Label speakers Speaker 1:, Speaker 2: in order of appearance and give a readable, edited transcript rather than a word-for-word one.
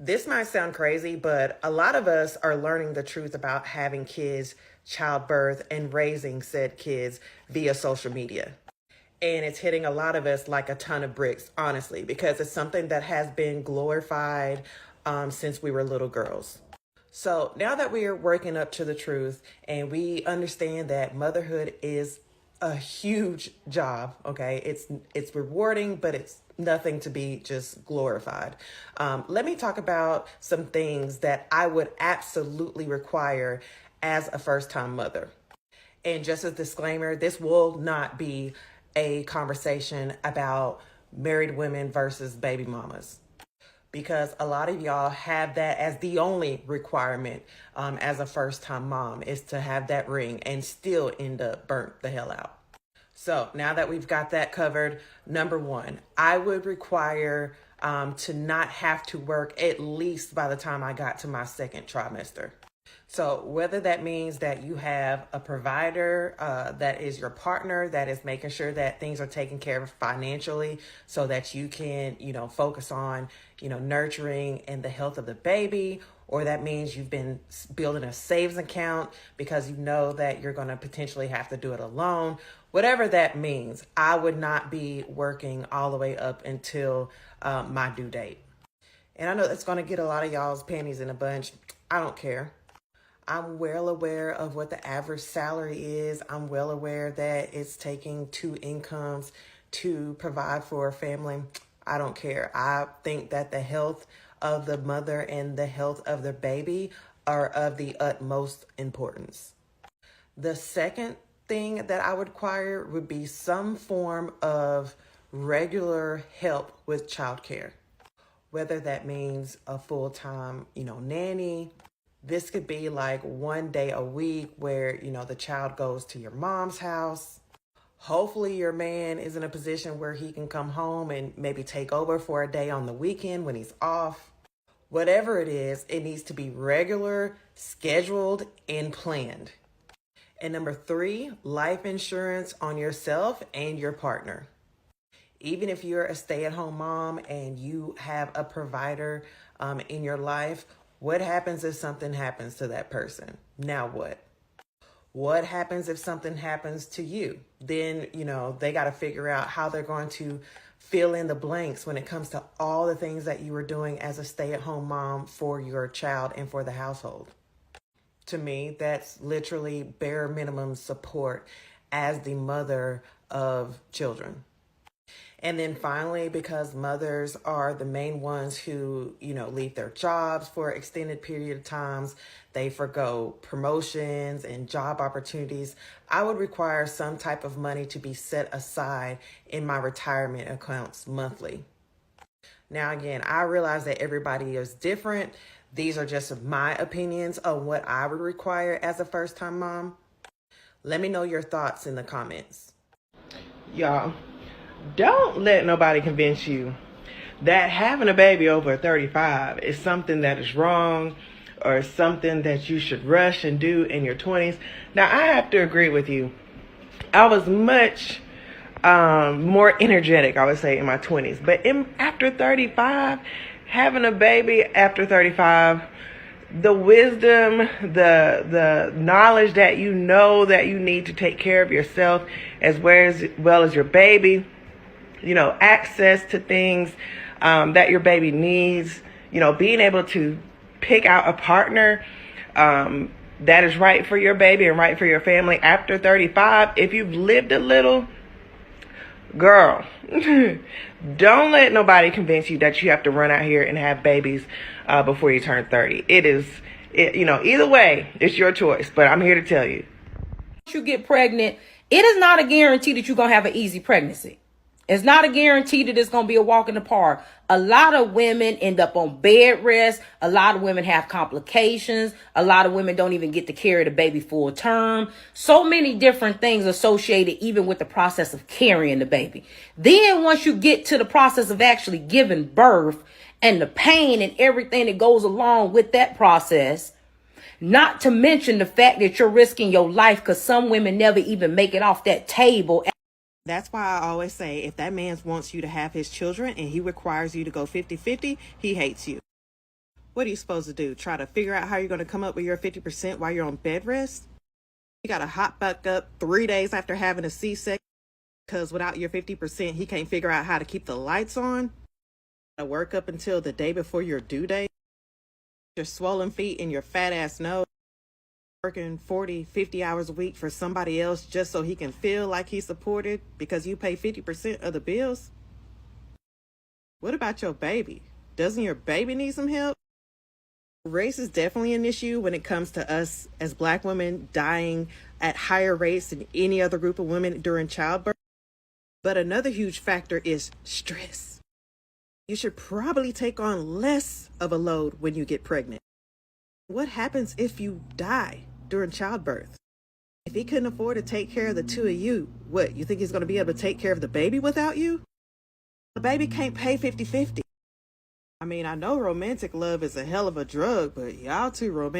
Speaker 1: This might sound crazy, but a lot of us are learning the truth about having kids, childbirth, and raising said kids via social media. And it's hitting a lot of us like a ton of bricks, honestly, because it's something that has been glorified since we were little girls. So now that we are working up to the truth and we understand that motherhood is a huge job, okay? It's rewarding, but it's nothing to be just glorified. Let me talk about some things that I would absolutely require as a first-time mother. And just as a disclaimer, this will not be a conversation about married women versus baby mamas, because a lot of y'all have that as the only requirement as a first time mom is to have that ring and still end up burnt the hell out. So now that we've got that covered, number one, I would require to not have to work at least by the time I got to my second trimester. So whether that means that you have a provider that is your partner, that is making sure that things are taken care of financially so that you can, focus on, nurturing and the health of the baby, or that means you've been building a savings account because you know that you're going to potentially have to do it alone. Whatever that means, I would not be working all the way up until my due date. And I know that's going to get a lot of y'all's panties in a bunch. I don't care. I'm well aware of what the average salary is. I'm well aware that it's taking two incomes to provide for a family. I don't care. I think that the health of the mother and the health of the baby are of the utmost importance. The second thing that I would require would be some form of regular help with childcare, whether that means a full-time, nanny. This could be like one day a week where, the child goes to your mom's house. Hopefully your man is in a position where he can come home and maybe take over for a day on the weekend when he's off. Whatever it is, it needs to be regular, scheduled, and planned. And number three, life insurance on yourself and your partner. Even if you're a stay-at-home mom and you have a provider in your life, what happens if something happens to that person? Now what? What happens if something happens to you? Then, they got to figure out how they're going to fill in the blanks when it comes to all the things that you were doing as a stay-at-home mom for your child and for the household. To me, that's literally bare minimum support as the mother of children. And then finally, because mothers are the main ones who, leave their jobs for extended period of times, they forgo promotions and job opportunities, I would require some type of money to be set aside in my retirement accounts monthly. Now, again, I realize that everybody is different. These are just my opinions on what I would require as a first-time mom. Let me know your thoughts in the comments. Y'all, don't let nobody convince you that having a baby over 35 is something that is wrong or something that you should rush and do in your 20s. Now, I have to agree with you. I was much more energetic, I would say, in my 20s. But after 35, having a baby after 35, the wisdom, the knowledge that that you need to take care of yourself as well as your baby, access to things that your baby needs, being able to pick out a partner that is right for your baby and right for your family after 35. If you've lived a little, girl, don't let nobody convince you that you have to run out here and have babies before you turn 30. Either way, it's your choice, but I'm here to tell you.
Speaker 2: Once you get pregnant, it is not a guarantee that you're going to have an easy pregnancy. It's not a guarantee that it's going to be a walk in the park. A lot of women end up on bed rest. A lot of women have complications. A lot of women don't even get to carry the baby full term. So many different things associated even with the process of carrying the baby. Then once you get to the process of actually giving birth and the pain and everything that goes along with that process, not to mention the fact that you're risking your life because some women never even make it off that table.
Speaker 1: That's why I always say, if that man wants you to have his children and he requires you to go 50-50, he hates you. What are you supposed to do? Try to figure out how you're going to come up with your 50% while you're on bed rest? You got to hop back up 3 days after having a C-section because without your 50%, he can't figure out how to keep the lights on. To work up until the day before your due date. Your swollen feet and your fat ass nose. Working 40, 50 hours a week for somebody else just so he can feel like he's supported because you pay 50% of the bills? What about your baby? Doesn't your baby need some help? Race is definitely an issue when it comes to us as Black women dying at higher rates than any other group of women during childbirth. But another huge factor is stress. You should probably take on less of a load when you get pregnant. What happens if you die during childbirth? If he couldn't afford to take care of the two of you, what, you think he's going to be able to take care of the baby without you? The baby can't pay 50-50. I mean, I know romantic love is a hell of a drug, but y'all too romantic.